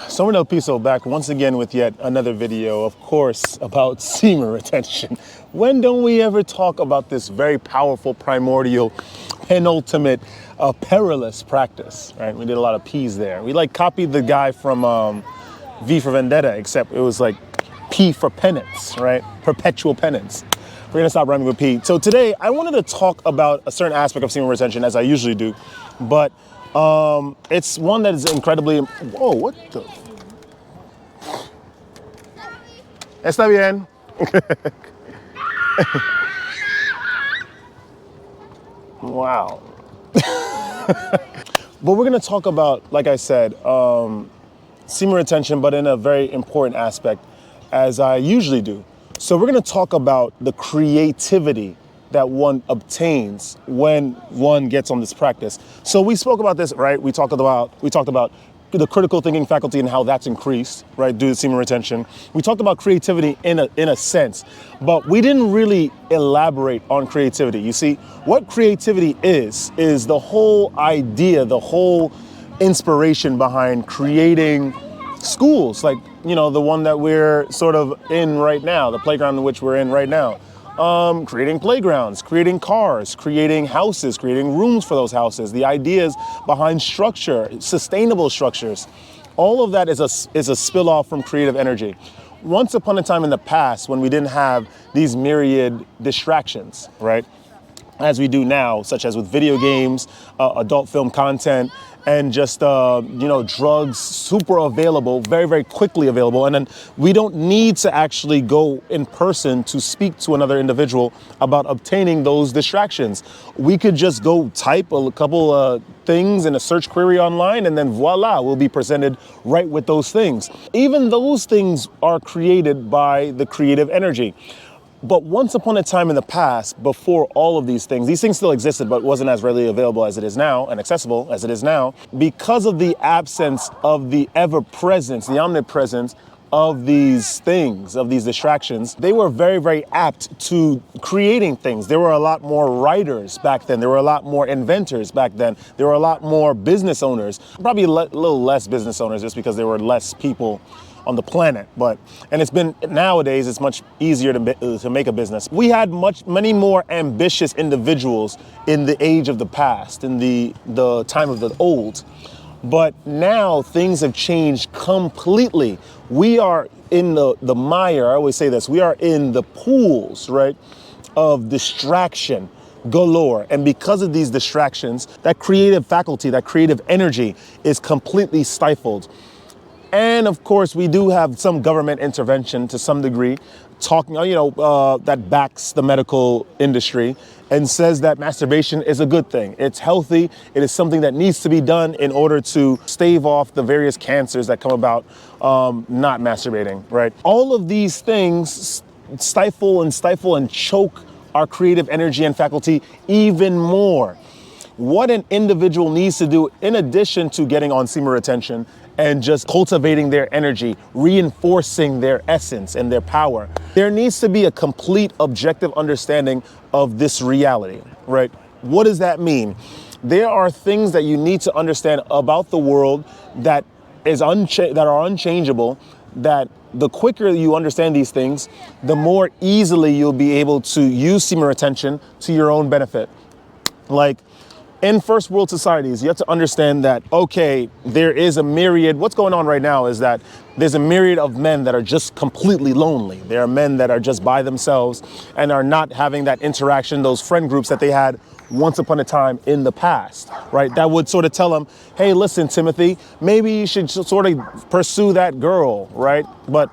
Someone El Piso back once again with yet another video, of course, about semen retention. When don't we ever talk about this very powerful, primordial, penultimate, perilous practice, right? We did a lot of P's there. We like copied the guy from V for Vendetta, except it was like P for penance, right? Perpetual penance. We're gonna stop rhyming with P. So today, I wanted to talk about a certain aspect of semen retention, as I usually do, but it's one that is incredibly, whoa, what the? Está bien. Wow. But we're gonna talk about, like I said, semen retention, but in a very important aspect, as I usually do. So we're gonna talk about the creativity that one obtains when one gets on this practice. So we spoke about this, right? We talked about the critical thinking faculty and how that's increased, right, due to semen retention. We talked about creativity in a sense, but we didn't really elaborate on creativity. You see, what creativity is the whole idea, the whole inspiration behind creating schools, like, you know, the one that we're sort of in right now, the playground in which we're in right now. Creating playgrounds, creating cars, creating houses, creating rooms for those houses, the ideas behind structure, sustainable structures. All of that is a spill off from creative energy. Once upon a time in the past, when we didn't have these myriad distractions, right, as we do now, such as with video games, adult film content, and just, drugs, super available, very, very quickly available. And then we don't need to actually go in person to speak to another individual about obtaining those distractions. We could just go type a couple things in a search query online, and then voila, we'll be presented right with those things. Even those things are created by the creative energy. But once upon a time in the past, before all of these things still existed, but wasn't as readily available as it is now and accessible as it is now, because of the absence of the ever-presence, the omnipresence of these things, of these distractions, they were very, very apt to creating things. There were a lot more writers back then. There were a lot more inventors back then. There were a lot more business owners, probably a little less business owners just because there were less people on the planet, and it's been, nowadays, it's much easier to make a business. We had many more ambitious individuals in the age of the past, in the time of the old, but now things have changed completely. We are in the mire, I always say this, we are in the pools, right, of distraction galore. And because of these distractions, that creative faculty, that creative energy is completely stifled. And of course, we do have some government intervention to some degree, that backs the medical industry and says that masturbation is a good thing. It's healthy. It is something that needs to be done in order to stave off the various cancers that come about not masturbating, right? All of these things stifle and choke our creative energy and faculty even more. What an individual needs to do, in addition to getting on semen retention and just cultivating their energy, reinforcing their essence and their power, there needs to be a complete objective understanding of this reality, right? What does that mean? There are things that you need to understand about the world that are unchangeable, that the quicker you understand these things, the more easily you'll be able to use semen retention to your own benefit. Like, in first world societies, you have to understand that, okay, there is a myriad. What's going on right now is that there's a myriad of men that are just completely lonely. There are men that are just by themselves and are not having that interaction, those friend groups that they had once upon a time in the past, right? That would sort of tell them, hey, listen, Timothy, maybe you should sort of pursue that girl, right? But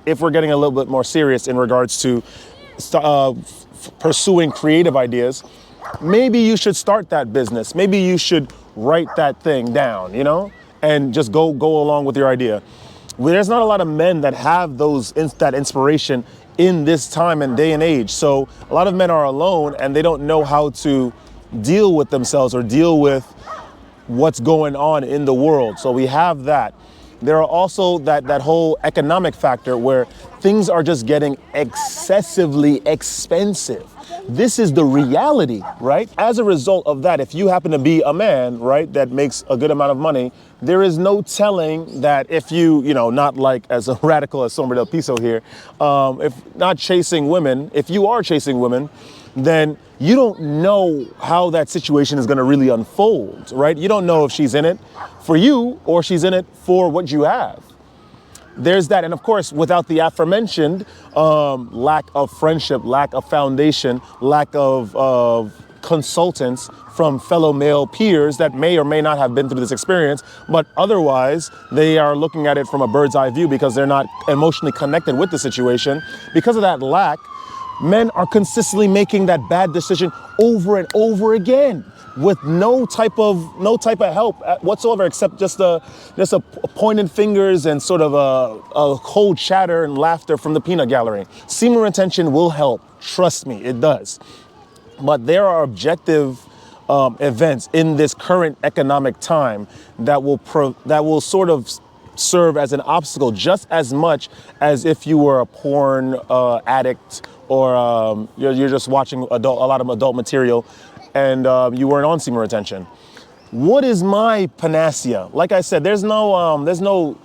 if we're getting a little bit more serious in regards to pursuing creative ideas, maybe you should start that business. Maybe you should write that thing down, and just go along with your idea. Well, there's not a lot of men that have that inspiration in this time and day and age. So a lot of men are alone and they don't know how to deal with themselves or deal with what's going on in the world. So we have that. There are also that whole economic factor where things are just getting excessively expensive. This is the reality, right? As a result of that, if you happen to be a man, right, that makes a good amount of money, there is no telling that if not like as a radical as Sombra del Piso here, if not chasing women, if you are chasing women, then you don't know how that situation is going to really unfold, right? You don't know if she's in it for you or she's in it for what you have. There's that. And of course, without the aforementioned lack of friendship, lack of foundation, lack of consultants from fellow male peers that may or may not have been through this experience, but otherwise they are looking at it from a bird's eye view because they're not emotionally connected with the situation. Because of that lack, men are consistently making that bad decision over and over again with no type of help whatsoever, except just a pointed fingers and sort of a cold chatter and laughter from the peanut gallery. Semen retention will help, trust me, it does. But there are objective events in this current economic time that will sort of serve as an obstacle just as much as if you were a porn addict or you're just watching a lot of adult material and you weren't on semen retention. What is my panacea? Like I said, there's no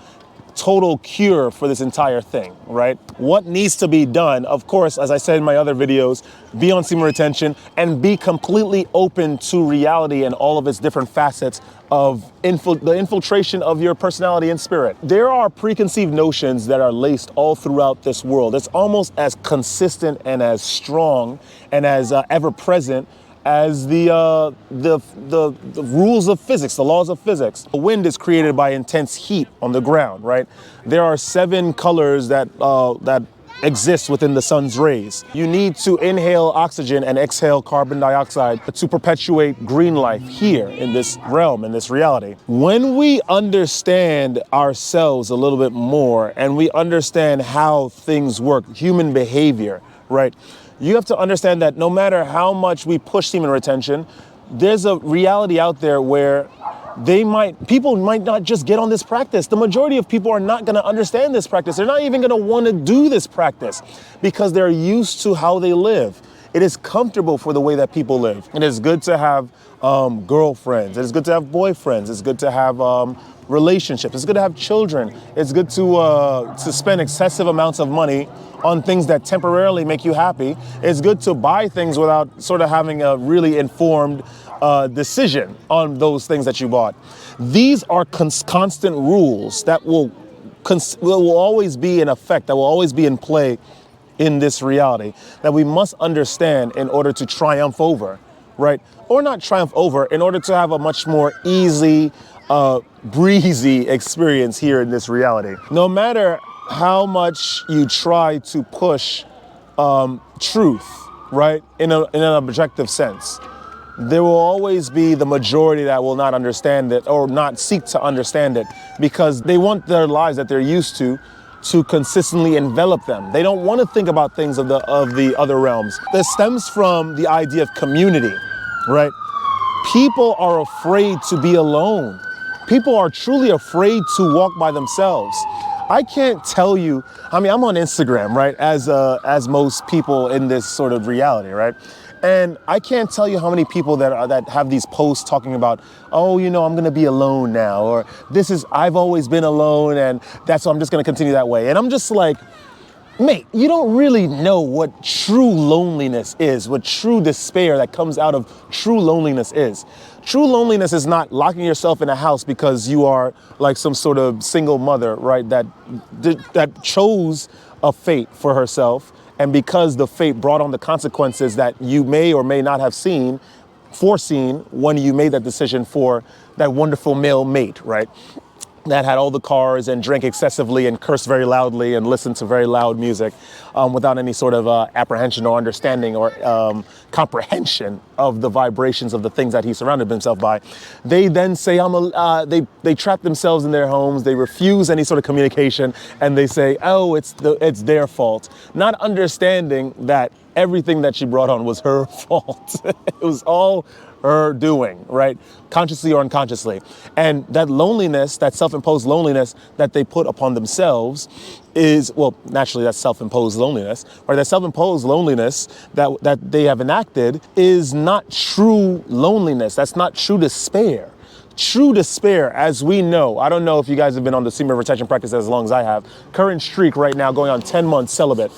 total cure for this entire thing, right? What needs to be done, of course, as I said in my other videos, be on semen retention and be completely open to reality and all of its different facets of the infiltration of your personality and spirit. There are preconceived notions that are laced all throughout this world. It's almost as consistent and as strong and as ever present as the rules of physics, the laws of physics. The wind is created by intense heat on the ground, right? There are 7 colors that exist within the sun's rays. You need to inhale oxygen and exhale carbon dioxide to perpetuate green life here in this realm, in this reality. When we understand ourselves a little bit more and we understand how things work, human behavior, right? You have to understand that no matter how much we push semen retention, there's a reality out there where people might not just get on this practice. The majority of people are not going to understand this practice. They're not even going to want to do this practice because they're used to how they live. It is comfortable for the way that people live. It is good to have girlfriends. It is good to have boyfriends. It's good to have relationships. It's good to have children. It's good to spend excessive amounts of money on things that temporarily make you happy. It's good to buy things without sort of having a really informed decision on those things that you bought. These are constant rules that will always be in effect, that will always be in play in this reality, that we must understand in order to triumph over, right? Or not triumph over, in order to have a much more easy, breezy experience here in this reality. No matter how much you try to push truth, right, in an objective sense, there will always be the majority that will not understand it or not seek to understand it because they want their lives that they're used to consistently envelop them. They don't want to think about things of the other realms. This stems from the idea of community, right? People are afraid to be alone. People are truly afraid to walk by themselves. I can't tell you, I'm on Instagram, right, as most people in this sort of reality, right? And I can't tell you how many people that have these posts talking about, oh, I'm going to be alone now, or I've always been alone, and that's why I'm just going to continue that way. And I'm just like, mate, you don't really know what true loneliness is, what true despair that comes out of true loneliness is. True loneliness is not locking yourself in a house because you are like some sort of single mother, right, that chose a fate for herself. And because the fate brought on the consequences that you may or may not have foreseen when you made that decision for that wonderful male mate, right? That had all the cars and drank excessively and cursed very loudly and listened to very loud music without any sort of apprehension or understanding or comprehension of the vibrations of the things that he surrounded himself by. They then say, they trap themselves in their homes, they refuse any sort of communication, and they say, oh, it's their fault. Not understanding that everything that she brought on was her fault. It was all doing, right? Consciously or unconsciously. And that loneliness, that self-imposed loneliness that they put upon themselves is, well, naturally that's self-imposed loneliness, or that self-imposed loneliness that they have enacted is not true loneliness. That's not true despair. True despair, as we know, I don't know if you guys have been on the semen retention practice as long as I have, current streak right now going on 10 months celibate.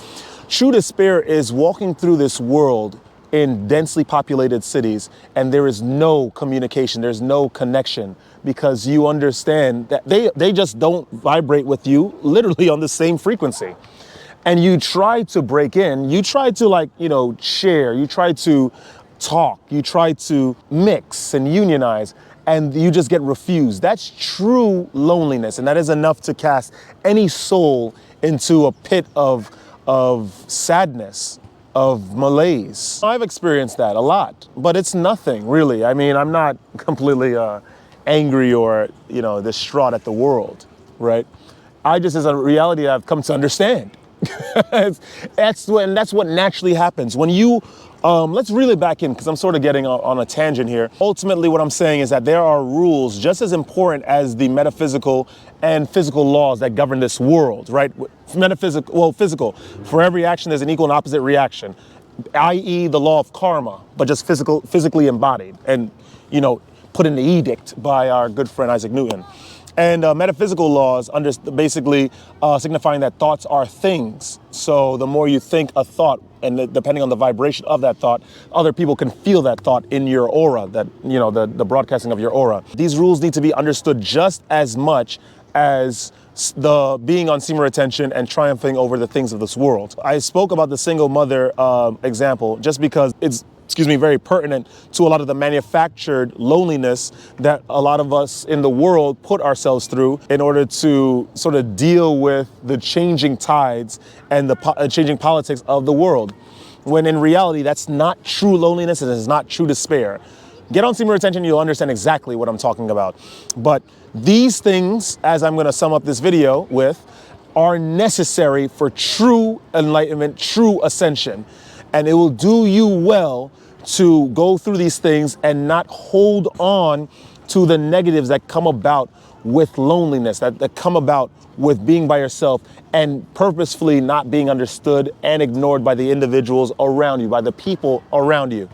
True despair is walking through this world in densely populated cities and there is no communication, there's no connection, because you understand that they just don't vibrate with you literally on the same frequency. And you try to break in, you try to share, you try to talk, you try to mix and unionize, and you just get refused. That's true loneliness, and that is enough to cast any soul into a pit of sadness, of malaise. I've experienced that a lot, but it's nothing really. I mean, I'm not completely angry or distraught at the world, right? I just, as a reality I've come to understand. That's what naturally happens when you. Let's reel it back in, because I'm sort of getting on a tangent here. Ultimately, what I'm saying is that there are rules just as important as the metaphysical and physical laws that govern this world, right? Physical. For every action, there's an equal and opposite reaction, i.e. the law of karma, but just physically embodied and, put in the edict by our good friend Isaac Newton. And metaphysical laws basically signifying that thoughts are things. So the more you think a thought, and depending on the vibration of that thought, other people can feel that thought in your aura, that, the broadcasting of your aura. These rules need to be understood just as much as the being on semen retention and triumphing over the things of this world. I spoke about the single mother example just because it's very pertinent to a lot of the manufactured loneliness that a lot of us in the world put ourselves through in order to sort of deal with the changing tides and the changing politics of the world. When in reality, that's not true loneliness and it's not true despair. Get on semen retention, you'll understand exactly what I'm talking about. But these things, as I'm going to sum up this video with, are necessary for true enlightenment, true ascension. And it will do you well to go through these things and not hold on to the negatives that come about with loneliness, that come about with being by yourself and purposefully not being understood and ignored by the individuals around you, by the people around you.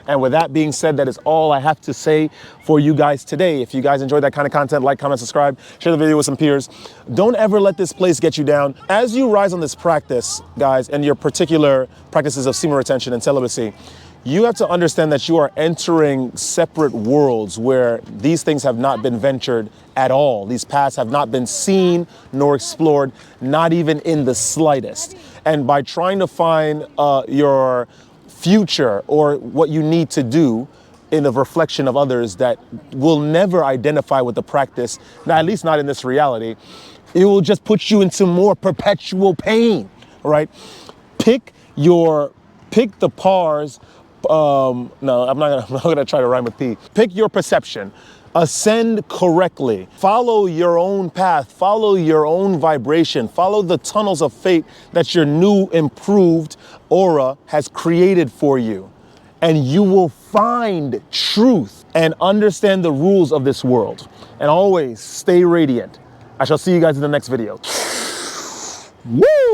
And with that being said, that is all I have to say for you guys today. If you guys enjoyed that kind of content, like, comment, subscribe, share the video with some peers. Don't ever let this place get you down. As you rise on this practice, guys, and your particular practices of semen retention and celibacy, you have to understand that you are entering separate worlds where these things have not been ventured at all. These paths have not been seen nor explored, not even in the slightest. And by trying to find your future or what you need to do in a reflection of others that will never identify with the practice, now, at least not in this reality, it will just put you into more perpetual pain, right? Pick the pars. No, I'm not gonna try to rhyme with P. Pick your perception. Ascend correctly. Follow your own path. Follow your own vibration. Follow the tunnels of fate that your new improved aura has created for you. And you will find truth and understand the rules of this world. And always stay radiant. I shall see you guys in the next video. Woo!